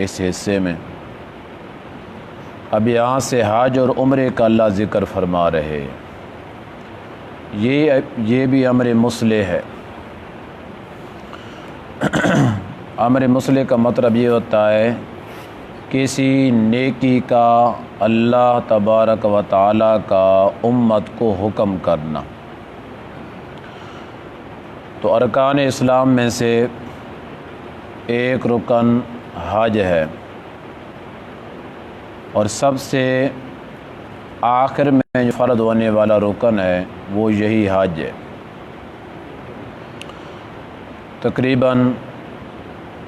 اس حصے میں اب یہاں سے حج اور عمرے کا اللہ ذکر فرما رہے۔ یہ بھی امر مصلح ہے۔ امر مصلح کا مطلب یہ ہوتا ہے کسی نیکی کا اللہ تبارک و تعالیٰ کا امت کو حکم کرنا۔ تو ارکان اسلام میں سے ایک رکن حج ہے، اور سب سے آخر میں جو فرض ہونے والا رکن ہے وہ یہی حج ہے۔ تقریباً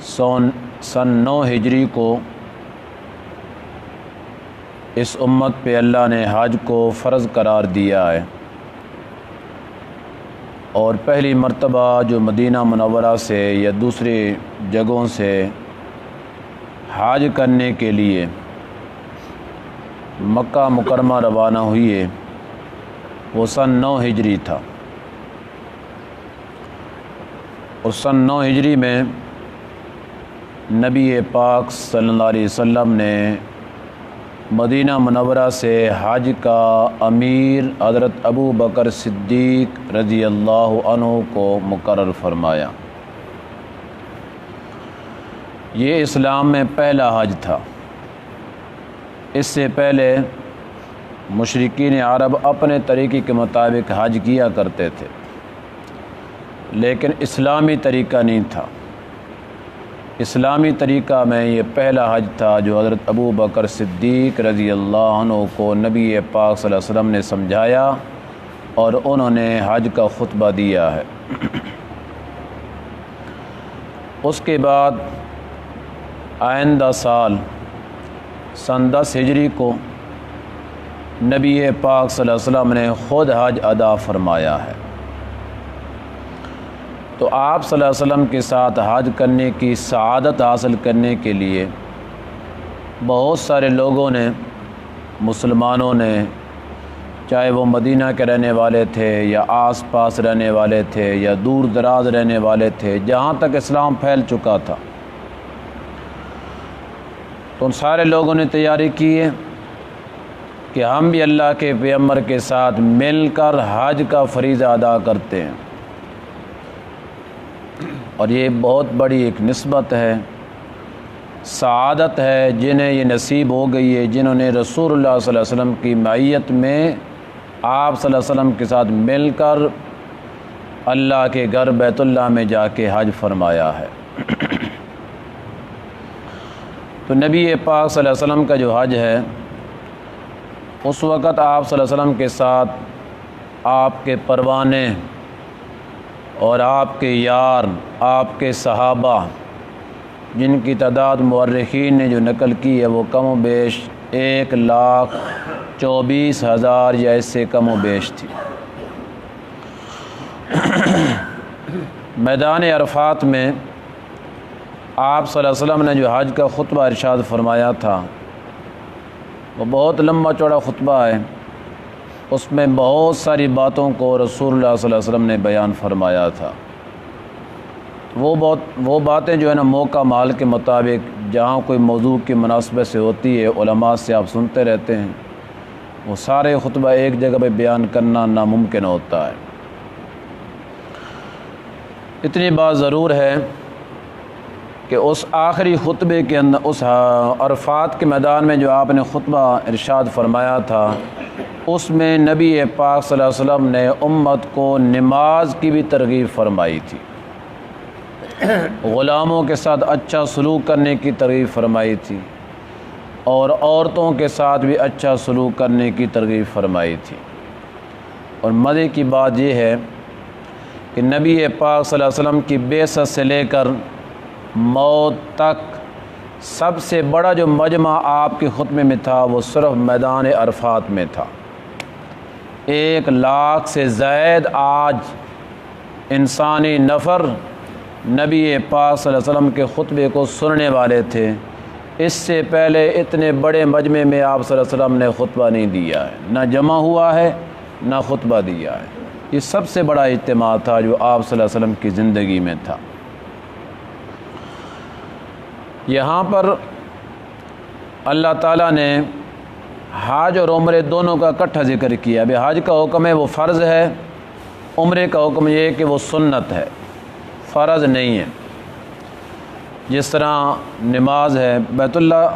سن 9 ہجری کو اس امت پہ اللہ نے حج کو فرض قرار دیا ہے، اور پہلی مرتبہ جو مدینہ منورہ سے یا دوسری جگہوں سے حج کرنے کے لیے مکہ مکرمہ روانہ ہوئی ہے وہ سن 9 ہجری تھا، اور سن 9 ہجری میں نبی پاک صلی اللہ علیہ وسلم نے مدینہ منورہ سے حج کا امیر حضرت ابو بکر صدیق رضی اللہ عنہ کو مقرر فرمایا۔ یہ اسلام میں پہلا حج تھا۔ اس سے پہلے مشرکین عرب اپنے طریقے کے مطابق حج کیا کرتے تھے، لیکن اسلامی طریقہ نہیں تھا۔ اسلامی طریقہ میں یہ پہلا حج تھا جو حضرت ابو بکر صدیق رضی اللہ عنہ کو نبی پاک صلی اللہ علیہ وسلم نے سمجھایا، اور انہوں نے حج کا خطبہ دیا ہے۔ اس کے بعد آئندہ سال سن 10 ہجری کو نبی پاک صلی اللہ علیہ وسلم نے خود حج ادا فرمایا ہے۔ تو آپ صلی اللہ علیہ وسلم کے ساتھ حج کرنے کی سعادت حاصل کرنے کے لیے بہت سارے لوگوں نے، مسلمانوں نے، چاہے وہ مدینہ کے رہنے والے تھے یا آس پاس رہنے والے تھے یا دور دراز رہنے والے تھے، جہاں تک اسلام پھیل چکا تھا، تو ان سارے لوگوں نے تیاری کی ہے کہ ہم بھی اللہ کے پیغمبر کے ساتھ مل کر حج کا فریضہ ادا کرتے ہیں۔ اور یہ بہت بڑی ایک نسبت ہے، سعادت ہے جنہیں یہ نصیب ہو گئی ہے، جنہوں نے رسول اللہ صلی اللہ علیہ وسلم کی معیت میں آپ صلی اللہ علیہ وسلم کے ساتھ مل کر اللہ کے گھر بیت اللہ میں جا کے حج فرمایا ہے۔ تو نبی پاک صلی اللہ علیہ وسلم کا جو حج ہے، اس وقت آپ صلی اللہ علیہ وسلم کے ساتھ آپ کے پروانے اور آپ کے یار، آپ کے صحابہ، جن کی تعداد مورخین نے جو نقل کی ہے وہ کم و بیش 1,24,000 یا اس سے کم و بیش تھی۔ میدان عرفات میں آپ صلی اللہ علیہ وسلم نے جو حج کا خطبہ ارشاد فرمایا تھا وہ بہت لمبا چوڑا خطبہ ہے، اس میں بہت ساری باتوں کو رسول اللہ صلی اللہ علیہ وسلم نے بیان فرمایا تھا۔ وہ باتیں جو ہے نا موقع مال کے مطابق جہاں کوئی موضوع کی مناسبت سے ہوتی ہے، علماء سے آپ سنتے رہتے ہیں، وہ سارے خطبہ ایک جگہ پہ بیان کرنا ناممکن ہوتا ہے۔ اتنی بات ضرور ہے کہ اس آخری خطبے کے اندر، اس عرفات کے میدان میں جو آپ نے خطبہ ارشاد فرمایا تھا، اس میں نبی پاک صلی اللہ علیہ وسلم نے امت کو نماز کی بھی ترغیب فرمائی تھی، غلاموں کے ساتھ اچھا سلوک کرنے کی ترغیب فرمائی تھی، اور عورتوں کے ساتھ بھی اچھا سلوک کرنے کی ترغیب فرمائی تھی۔ اور مزے کی بات یہ ہے کہ نبی پاک صلی اللہ علیہ وسلم کی بعثت سے لے کر موت تک سب سے بڑا جو مجمع آپ کے خطبے میں تھا وہ صرف میدان عرفات میں تھا۔ 1 لاکھ سے زائد آج انسانی نفر نبی پاک صلی اللہ علیہ وسلم کے خطبے کو سننے والے تھے۔ اس سے پہلے اتنے بڑے مجمع میں آپ صلی اللہ علیہ وسلم نے خطبہ نہیں دیا ہے، نہ جمع ہوا ہے نہ خطبہ دیا ہے۔ یہ سب سے بڑا اجتماع تھا جو آپ صلی اللہ علیہ وسلم کی زندگی میں تھا۔ یہاں پر اللہ تعالیٰ نے حج اور عمرے دونوں کا اکٹھا ذکر کیا۔ ابھی حج کا حکم ہے وہ فرض ہے، عمرے کا حکم یہ ہے کہ وہ سنت ہے، فرض نہیں ہے۔ جس طرح نماز ہے، بیت اللہ،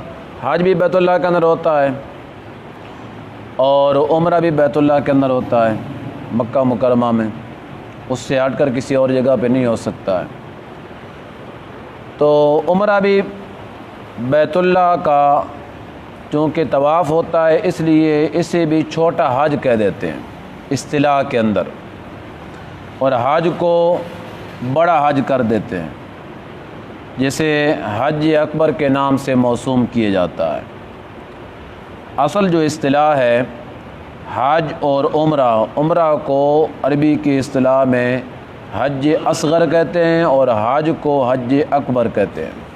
حج بھی بیت اللہ کے اندر ہوتا ہے اور عمرہ بھی بیت اللہ کے اندر ہوتا ہے مکہ مکرمہ میں، اس سے ہٹ کر کسی اور جگہ پہ نہیں ہو سکتا ہے۔ تو عمرہ بھی بیت اللہ کا چونکہ طواف ہوتا ہے، اس لیے اسے بھی چھوٹا حج کہہ دیتے ہیں اصطلاح کے اندر، اور حج کو بڑا حج کر دیتے ہیں، جسے حج اکبر کے نام سے موسوم کیا جاتا ہے۔ اصل جو اصطلاح ہے حج اور عمرہ، عمرہ کو عربی کی اصطلاح میں حج اصغر کہتے ہیں اور حج کو حج اکبر کہتے ہیں،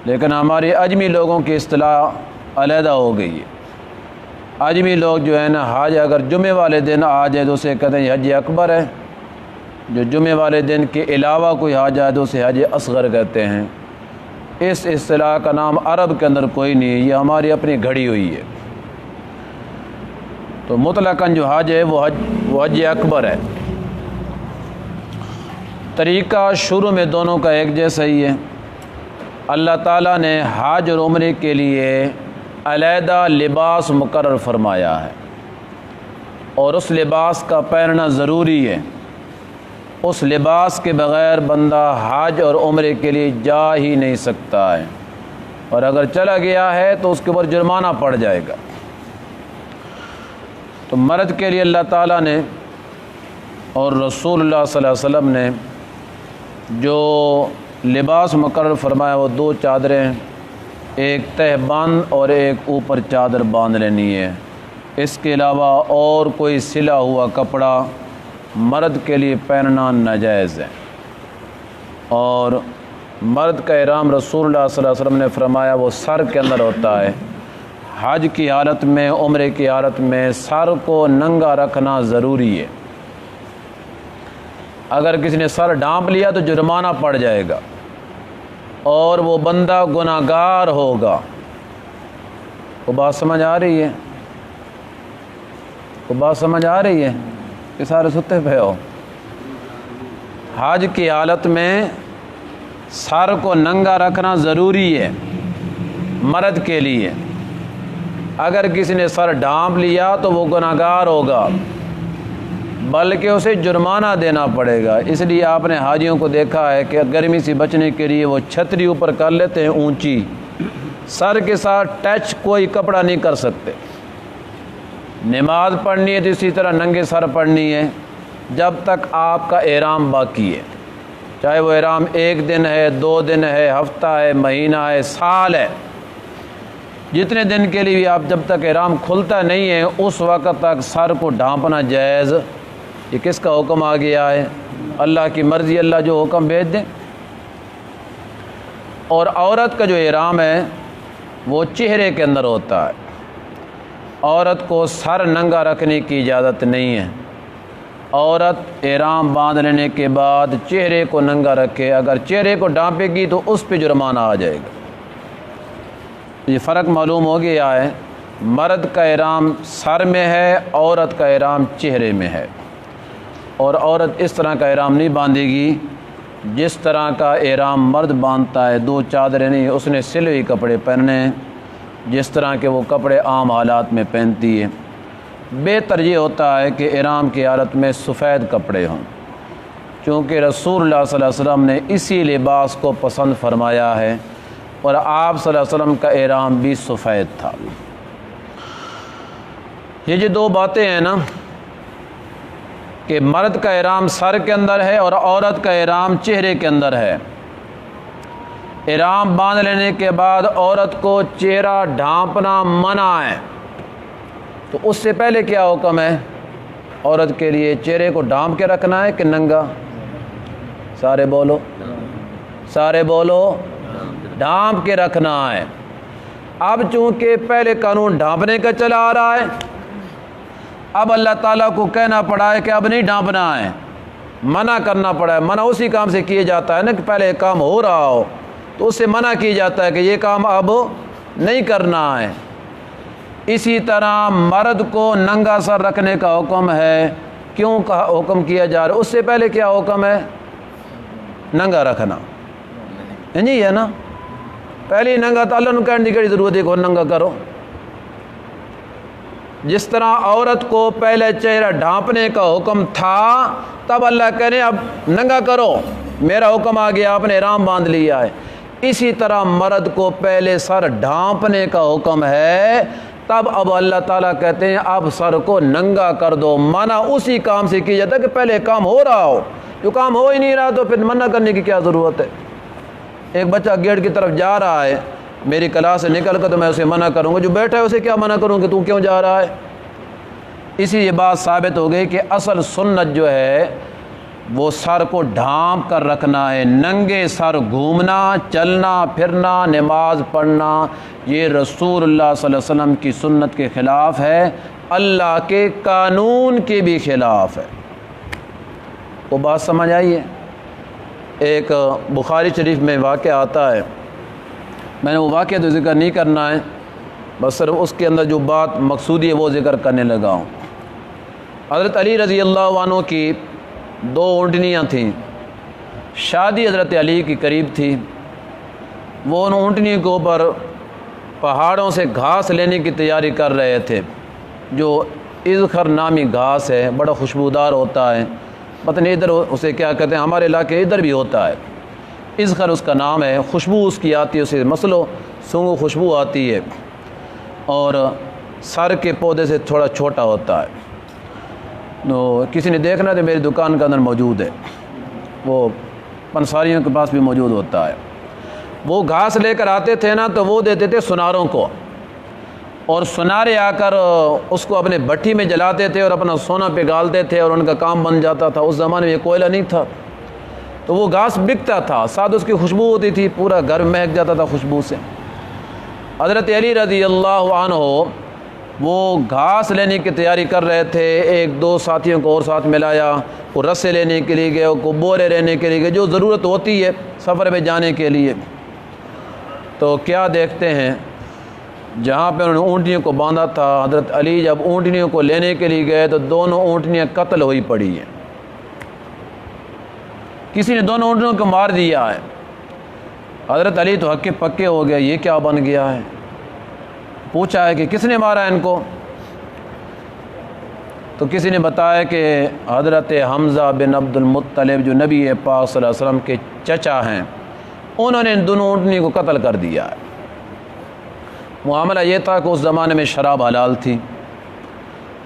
لیکن ہمارے اجمی لوگوں کی اصطلاح علیحدہ ہو گئی ہے۔ اجمی لوگ جو ہے نا، حج اگر جمعے والے دن آ جائے تو اسے کہتے ہیں حج اکبر ہے، جو جمعے والے دن کے علاوہ کوئی حج آئے تو اسے حج اصغر کہتے ہیں۔ اس اصطلاح کا نام عرب کے اندر کوئی نہیں ہے، یہ ہماری اپنی گھڑی ہوئی ہے۔ تو مطلقاً جو حج ہے وہ حج اکبر ہے۔ طریقہ شروع میں دونوں کا ایک جیسا ہی ہے۔ اللہ تعالیٰ نے حج اور عمرے کے لیے علیحدہ لباس مقرر فرمایا ہے، اور اس لباس کا پہننا ضروری ہے۔ اس لباس کے بغیر بندہ حج اور عمرے کے لیے جا ہی نہیں سکتا ہے، اور اگر چلا گیا ہے تو اس کے اوپر جرمانہ پڑ جائے گا۔ تو مرد کے لیے اللہ تعالیٰ نے اور رسول اللہ صلی اللہ علیہ وسلم نے جو لباس مقرر فرمایا وہ دو چادریں ہیں، ایک تہ باندھ اور ایک اوپر چادر باندھ لینی ہے۔ اس کے علاوہ اور کوئی سلا ہوا کپڑا مرد کے لیے پہننا ناجائز ہے۔ اور مرد کا احرام رسول اللہ صلی اللہ علیہ وسلم نے فرمایا وہ سر کے اندر ہوتا ہے۔ حج کی حالت میں، عمرے کی حالت میں سر کو ننگا رکھنا ضروری ہے۔ اگر کسی نے سر ڈھانپ لیا تو جرمانہ پڑ جائے گا اور وہ بندہ گناہگار ہوگا۔ وہ بات سمجھ آ رہی ہے؟ وہ بات سمجھ آ رہی ہے کہ سارے ستے پہ ہو؟ حج کی حالت میں سر کو ننگا رکھنا ضروری ہے مرد کے لیے۔ اگر کسی نے سر ڈھانپ لیا تو وہ گناہگار ہوگا، بلکہ اسے جرمانہ دینا پڑے گا۔ اس لیے آپ نے حاجیوں کو دیکھا ہے کہ گرمی سے بچنے کے لیے وہ چھتری اوپر کر لیتے ہیں اونچی، سر کے ساتھ ٹچ کوئی کپڑا نہیں کر سکتے۔ نماز پڑھنی ہے تو اسی طرح ننگے سر پڑھنی ہے جب تک آپ کا احرام باقی ہے، چاہے وہ احرام 1 دن ہے، 2 دن ہے، ہفتہ ہے، مہینہ ہے، سال ہے، جتنے دن کے لیے بھی آپ جب تک احرام کھلتا نہیں ہے اس وقت تک سر کو ڈھانپنا جائز۔ یہ کس کا حکم آ گیا ہے؟ اللہ کی مرضی، اللہ جو حکم بھیج دیں۔ اور عورت کا جو احرام ہے وہ چہرے کے اندر ہوتا ہے، عورت کو سر ننگا رکھنے کی اجازت نہیں ہے۔ عورت احرام باندھ لینے کے بعد چہرے کو ننگا رکھے، اگر چہرے کو ڈھانپے گی تو اس پہ جرمانہ آ جائے گا۔ یہ فرق معلوم ہو گیا ہے، مرد کا احرام سر میں ہے، عورت کا احرام چہرے میں ہے۔ اور عورت اس طرح کا احرام نہیں باندھے گی جس طرح کا احرام مرد باندھتا ہے، 2 چادریں نہیں، اس نے سلے ہوئے کپڑے پہننے ہیں جس طرح کے وہ کپڑے عام حالات میں پہنتی ہے۔ بہتر یہ ہوتا ہے کہ احرام کی حالت میں سفید کپڑے ہوں، چونکہ رسول اللہ صلی اللہ علیہ وسلم نے اسی لباس کو پسند فرمایا ہے، اور آپ صلی اللہ علیہ وسلم کا احرام بھی سفید تھا۔ یہ جو 2 باتیں ہیں نا کہ مرد کا احرام سر کے اندر ہے اور عورت کا احرام چہرے کے اندر ہے۔ احرام باندھ لینے کے بعد عورت کو چہرہ ڈھانپنا منع ہے، تو اس سے پہلے کیا حکم ہے؟ عورت کے لیے چہرے کو ڈھانپ کے رکھنا ہے کہ ننگا؟ سارے بولو، سارے بولو، ڈھانپ کے رکھنا ہے۔ اب چونکہ پہلے قانون ڈھانپنے کا چلا آ رہا ہے، اب اللہ تعالیٰ کو کہنا پڑا ہے کہ اب نہیں ڈھانپنا ہے، منع کرنا پڑا ہے۔ منع اسی کام سے کیا جاتا ہے نا کہ پہلے ایک کام ہو رہا ہو تو اس سے منع کیا جاتا ہے کہ یہ کام اب نہیں کرنا ہے۔ اسی طرح مرد کو ننگا سر رکھنے کا حکم ہے۔ کیوں حکم کیا جا رہا ہے؟ اس سے پہلے کیا حکم ہے؟ ننگا رکھنا، نہیں ہے نا؟ پہلے ننگا تو اللہ نے کہنے کی ضرورت ہے کہ ننگا کرو۔ جس طرح عورت کو پہلے چہرہ ڈھانپنے کا حکم تھا، تب اللہ کہنے اب ننگا کرو، میرا حکم آ گیا، آپ نے احرام باندھ لیا ہے۔ اسی طرح مرد کو پہلے سر ڈھانپنے کا حکم ہے، تب اب اللہ تعالیٰ کہتے ہیں اب سر کو ننگا کر دو۔ منع اسی کام سے کی جاتا ہے کہ پہلے کام ہو رہا ہو، جو کام ہو ہی نہیں رہا تو پھر منع کرنے کی کیا ضرورت ہے؟ ایک بچہ گیٹ کی طرف جا رہا ہے، میری کلاس سے نکل کر تو میں اسے منع کروں گا، جو بیٹھا ہے اسے کیا منع کروں کہ تو کیوں جا رہا ہے؟ اسی یہ بات ثابت ہو گئی کہ اصل سنت جو ہے وہ سر کو ڈھانپ کر رکھنا ہے۔ ننگے سر گھومنا، چلنا پھرنا، نماز پڑھنا، یہ رسول اللہ صلی اللہ علیہ وسلم کی سنت کے خلاف ہے، اللہ کے قانون کے بھی خلاف ہے۔ وہ بات سمجھ آئی ہے؟ ایک بخاری شریف میں واقعہ آتا ہے، میں نے وہ واقعہ تو ذکر نہیں کرنا ہے، بس صرف اس کے اندر جو بات مقصودی ہے وہ ذکر کرنے لگا ہوں۔ حضرت علی رضی اللہ عنہ کی 2 اونٹنیاں تھیں، شادی حضرت علی کی قریب تھی۔ وہ ان اونٹنیوں کے اوپر پہاڑوں سے گھاس لینے کی تیاری کر رہے تھے، جو اذخر نامی گھاس ہے، بڑا خوشبودار ہوتا ہے، پتہ نہیں ادھر اسے کیا کہتے ہیں، ہمارے علاقے ادھر بھی ہوتا ہے، اذخر اس کا نام ہے، خوشبو اس کی آتی ہے، اسے مسلو سونگو خوشبو آتی ہے، اور سر کے پودے سے تھوڑا چھوٹا ہوتا ہے۔ تو کسی نے دیکھنا تو میری دکان کے اندر موجود ہے، وہ پنساریوں کے پاس بھی موجود ہوتا ہے۔ وہ گھاس لے کر آتے تھے نا تو وہ دیتے تھے سناروں کو، اور سنارے آ کر اس کو اپنے بھٹی میں جلاتے تھے اور اپنا سونا پگھالتے تھے اور ان کا کام بن جاتا تھا۔ اس زمانے میں یہ کوئلہ نہیں تھا، تو وہ گھاس بکتا تھا، ساتھ اس کی خوشبو ہوتی تھی، پورا گھر مہک جاتا تھا خوشبو سے۔ حضرت علی رضی اللہ عنہ وہ گھاس لینے کی تیاری کر رہے تھے، 1-2 ساتھیوں کو اور ساتھ ملایا، وہ رسے لینے کے لیے گئے، کو بورے لینے کے لیے گئے، جو ضرورت ہوتی ہے سفر میں جانے کے لیے۔ تو کیا دیکھتے ہیں، جہاں پہ انہوں نے اونٹنیوں کو باندھا تھا، حضرت علی جب اونٹنیوں کو لینے کے لیے گئے تو دونوں اونٹنیاں قتل ہوئی پڑی ہیں، کسی نے دونوں اونٹنیوں کو مار دیا ہے۔ حضرت علی تو ہکے پکے ہو گیا، یہ کیا بن گیا ہے؟ پوچھا ہے کہ کس نے مارا ان کو؟ تو کسی نے بتایا کہ حضرت حمزہ بن عبد المطلب جو نبی پاک صلی اللہ علیہ وسلم کے چچا ہیں، انہوں نے ان دونوں اونٹنیوں کو قتل کر دیا ہے۔ معاملہ یہ تھا کہ اس زمانے میں شراب حلال تھی،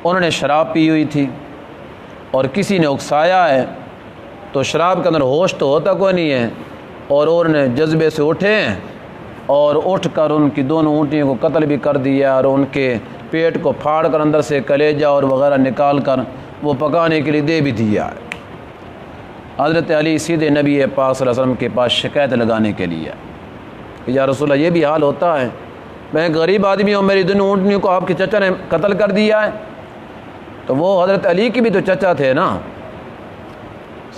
انہوں نے شراب پی ہوئی تھی اور کسی نے اکسایا ہے، تو شراب کے اندر ہوش تو ہوتا کوئی نہیں ہے، اور انہوں نے جذبے سے اٹھے اور اٹھ کر ان کی دونوں اونٹنیوں کو قتل بھی کر دیا، اور ان کے پیٹ کو پھاڑ کر اندر سے کلیجہ اور وغیرہ نکال کر وہ پکانے کے لیے دے بھی دیا ہے۔ حضرت علی سیدھے نبی پاک صلی اللہ علیہ وسلم کے پاس شکایت لگانے کے لیے کہ یا رسول اللہ یہ بھی حال ہوتا ہے، میں غریب آدمی ہوں، میری دونوں اونٹنیوں کو آپ کے چچا نے قتل کر دیا ہے۔ تو وہ حضرت علی کی بھی تو چچا تھے نا،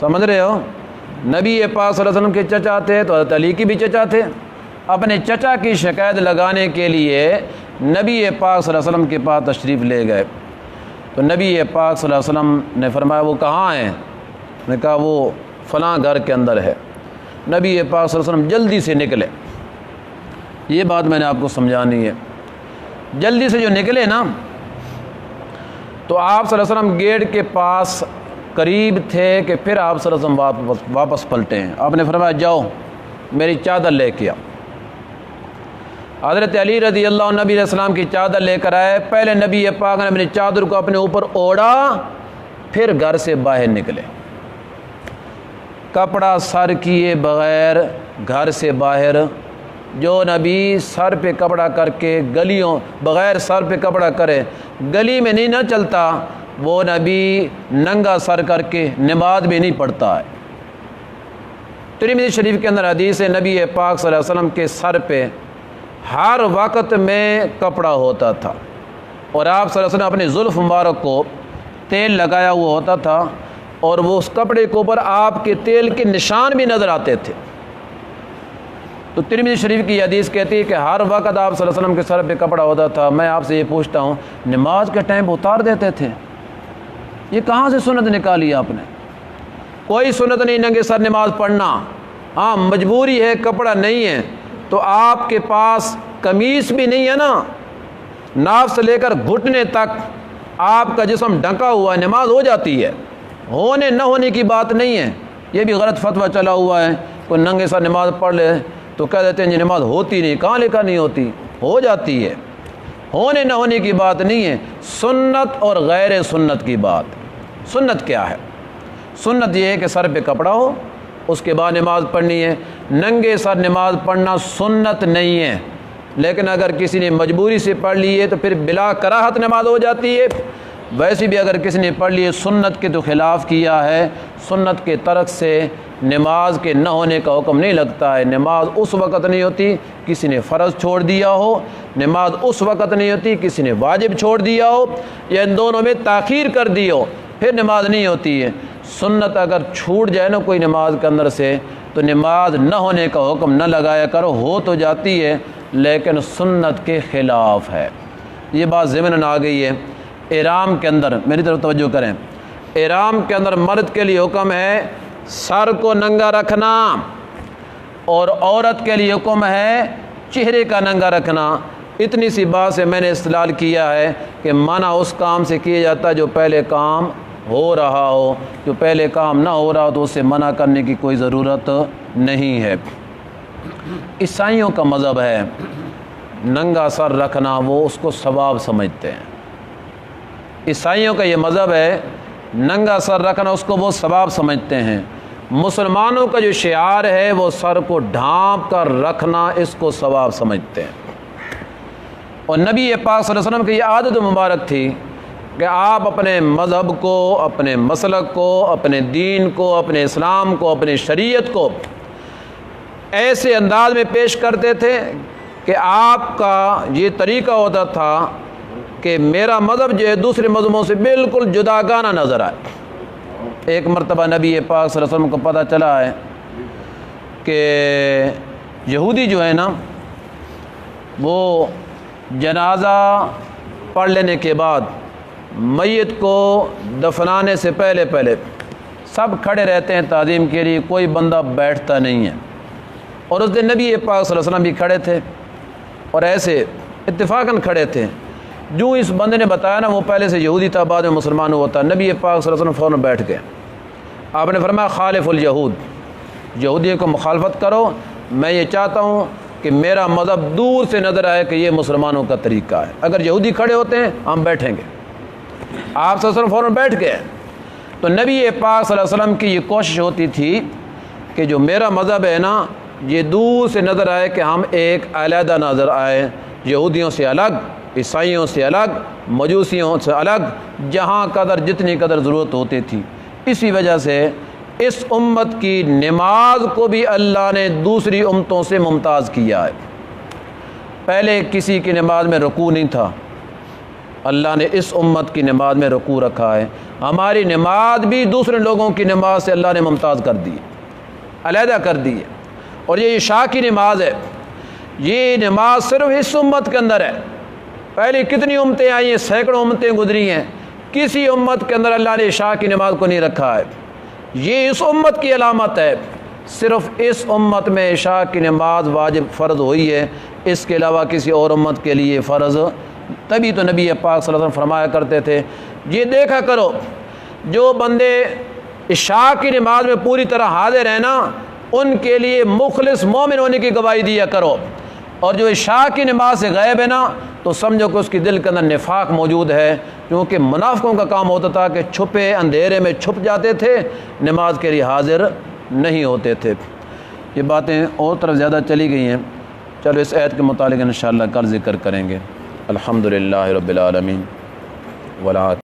سمجھ رہے ہو؟ نبی پاک صلی اللہ علیہ وسلم کے چچا تھے تو حضرت علی کی بھی چچا تھے۔ اپنے چچا کی شکایت لگانے کے لیے نبی پاک صلی اللہ علیہ وسلم کے پاس تشریف لے گئے، تو نبی پاک صلی اللہ علیہ وسلم نے فرمایا وہ کہاں ہیں؟ نے کہا وہ فلاں گھر کے اندر ہے۔ نبی پاک صلی اللہ علیہ وسلم جلدی سے نکلے، یہ بات میں نے آپ کو سمجھانی ہے، جلدی سے جو نکلے نا تو آپ صلی اللہ علیہ وسلم گیٹ کے پاس قریب تھے کہ پھر آپ صلی اللہ علیہ وسلم واپس پلٹے ہیں۔ آپ نے فرمایا جاؤ میری چادر لے کے آؤ۔ حضرت علی رضی اللہ عنہ نبی علیہ السلام کی چادر لے کر آئے، پہلے نبی پاک نے اپنی چادر کو اپنے اوپر اوڑھا، پھر گھر سے باہر نکلے، کپڑا سر کیے بغیر گھر سے باہر۔ جو نبی سر پہ کپڑا کر کے گلیوں بغیر سر پہ کپڑا کرے گلی میں نہیں نہ چلتا، وہ نبی ننگا سر کر کے نماز بھی نہیں پڑھتا ہے۔ ترمذی شریف کے اندر حدیث ہے، نبی پاک صلی اللہ علیہ وسلم کے سر پہ ہر وقت میں کپڑا ہوتا تھا، اور آپ صلی اللہ علیہ وسلم اپنے زلف مبارک کو تیل لگایا ہوا ہوتا تھا، اور وہ اس کپڑے کے اوپر آپ کے تیل کے نشان بھی نظر آتے تھے۔ تو ترمذی شریف کی حدیث کہتی ہے کہ ہر وقت آپ صلی اللہ علیہ وسلم کے سر پہ کپڑا ہوتا تھا۔ میں آپ سے یہ پوچھتا ہوں، نماز کے ٹائم اتار دیتے تھے؟ یہ کہاں سے سنت نکالی آپ نے؟ کوئی سنت نہیں ننگے سر نماز پڑھنا۔ ہاں مجبوری ہے، کپڑا نہیں ہے تو آپ کے پاس قمیص بھی نہیں ہے نا، ناف سے لے کر گھٹنے تک آپ کا جسم ڈھکا ہوا ہے، نماز ہو جاتی ہے، ہونے نہ ہونے کی بات نہیں ہے۔ یہ بھی غلط فتویٰ چلا ہوا ہے، کوئی ننگے سر نماز پڑھ لے تو کہہ دیتے ہیں جی نماز ہوتی نہیں، کہاں لکھا نہیں ہوتی؟ ہو جاتی ہے، ہونے نہ ہونے کی بات نہیں ہے، سنت اور غیر سنت کی بات۔ سنت کیا ہے؟ سنت یہ ہے کہ سر پہ کپڑا ہو، اس کے بعد نماز پڑھنی ہے۔ ننگے سر نماز پڑھنا سنت نہیں ہے، لیکن اگر کسی نے مجبوری سے پڑھ لی ہے تو پھر بلا کراہت نماز ہو جاتی ہے۔ ویسے بھی اگر کسی نے پڑھ لی ہے، سنت کے تو خلاف کیا ہے، سنت کے ترک سے نماز کے نہ ہونے کا حکم نہیں لگتا ہے۔ نماز اس وقت نہیں ہوتی کسی نے فرض چھوڑ دیا ہو، نماز اس وقت نہیں ہوتی کسی نے واجب چھوڑ دیا ہو یا ان دونوں میں تاخیر کر دی ہو، پھر نماز نہیں ہوتی ہے۔ سنت اگر چھوٹ جائے نا کوئی نماز کے اندر سے تو نماز نہ ہونے کا حکم نہ لگایا کرو، ہو تو جاتی ہے لیکن سنت کے خلاف ہے۔ یہ بات ذہن آ گئی ہے۔ احرام کے اندر میری طرف توجہ کریں، احرام کے اندر مرد کے لیے حکم ہے سر کو ننگا رکھنا اور عورت کے لیے حکم ہے چہرے کا ننگا رکھنا۔ اتنی سی بات سے میں نے استدلال کیا ہے کہ منع اس کام سے کیا جاتا ہے جو پہلے کام ہو رہا ہو، جو پہلے کام نہ ہو رہا ہو تو اسے منع کرنے کی کوئی ضرورت نہیں ہے۔ عیسائیوں کا مذہب ہے ننگا سر رکھنا، وہ اس کو ثواب سمجھتے ہیں۔ عیسائیوں کا یہ مذہب ہے ننگا سر رکھنا، اس کو وہ ثواب سمجھتے ہیں۔ مسلمانوں کا جو شعار ہے وہ سر کو ڈھانپ کر رکھنا، اس کو ثواب سمجھتے ہیں۔ اور نبی پاک صلی اللہ علیہ وسلم کی یہ عادت مبارک تھی کہ آپ اپنے مذہب کو، اپنے مسلک کو، اپنے دین کو، اپنے اسلام کو، اپنے شریعت کو ایسے انداز میں پیش کرتے تھے کہ آپ کا یہ طریقہ ہوتا تھا کہ میرا مذہب جو ہے دوسرے مذہبوں سے بالکل جداگانہ نظر آئے۔ ایک مرتبہ نبی پاک صلی اللہ علیہ وسلم کو پتہ چلا ہے کہ یہودی جو ہے نا وہ جنازہ پڑھ لینے کے بعد میت کو دفنانے سے پہلے سب کھڑے رہتے ہیں تعظیم کے لیے، کوئی بندہ بیٹھتا نہیں ہے۔ اور اس دن نبی پاک صلی اللہ علیہ وسلم بھی کھڑے تھے اور ایسے اتفاقاً کھڑے تھے۔ جو اس بندے نے بتایا نا وہ پہلے سے یہودی تھا، بعد میں مسلمان ہوا تھا۔ نبی پاک صلی اللہ علیہ وسلم فوراً بیٹھ گئے۔ آپ نے فرمایا خالف الیہود، یہودیوں کو مخالفت کرو، میں یہ چاہتا ہوں کہ میرا مذہب دور سے نظر آئے کہ یہ مسلمانوں کا طریقہ ہے۔ اگر یہودی کھڑے ہوتے ہیں ہم بیٹھیں گے۔ آپ صلی اللہ علیہ وسلم فوراً بیٹھ گئے۔ تو نبی پاک صلی اللہ علیہ وسلم کی یہ کوشش ہوتی تھی کہ جو میرا مذہب ہے نا یہ دور سے نظر آئے کہ ہم ایک علیحدہ نظر آئے، یہودیوں سے الگ، عیسائیوں سے الگ، مجوسیوں سے الگ، جہاں قدر جتنی قدر ضرورت ہوتی تھی۔ اسی وجہ سے اس امت کی نماز کو بھی اللہ نے دوسری امتوں سے ممتاز کیا ہے۔ پہلے کسی کی نماز میں رکوع نہیں تھا، اللہ نے اس امت کی نماز میں رکوع رکھا ہے۔ ہماری نماز بھی دوسرے لوگوں کی نماز سے اللہ نے ممتاز کر دی، علیحدہ کر دی ہے۔ اور یہ عشاء کی نماز ہے، یہ نماز صرف اس امت کے اندر ہے۔ پہلے کتنی امتیں آئی ہیں، سینکڑوں امتیں گزری ہیں، کسی امت کے اندر اللہ نے عشاء کی نماز کو نہیں رکھا ہے۔ یہ اس امت کی علامت ہے، صرف اس امت میں عشاء کی نماز واجب فرض ہوئی ہے، اس کے علاوہ کسی اور امت کے لیے فرض۔ تبھی تو نبی پاک صلی اللہ علیہ وسلم فرمایا کرتے تھے یہ دیکھا کرو جو بندے عشاء کی نماز میں پوری طرح حاضر ہیں نا ان کے لیے مخلص مومن ہونے کی گواہی دیا کرو، اور جو عشاء کی نماز سے غائب ہے نا تو سمجھو کہ اس کی دل کے اندر نفاق موجود ہے، کیونکہ منافقوں کا کام ہوتا تھا کہ چھپے اندھیرے میں چھپ جاتے تھے، نماز کے لیے حاضر نہیں ہوتے تھے۔ یہ باتیں اور طرف زیادہ چلی گئی ہیں، چلو اس آیت کے متعلق انشاءاللہ کل ذکر کریں گے۔ الحمدللہ رب العالمین ولا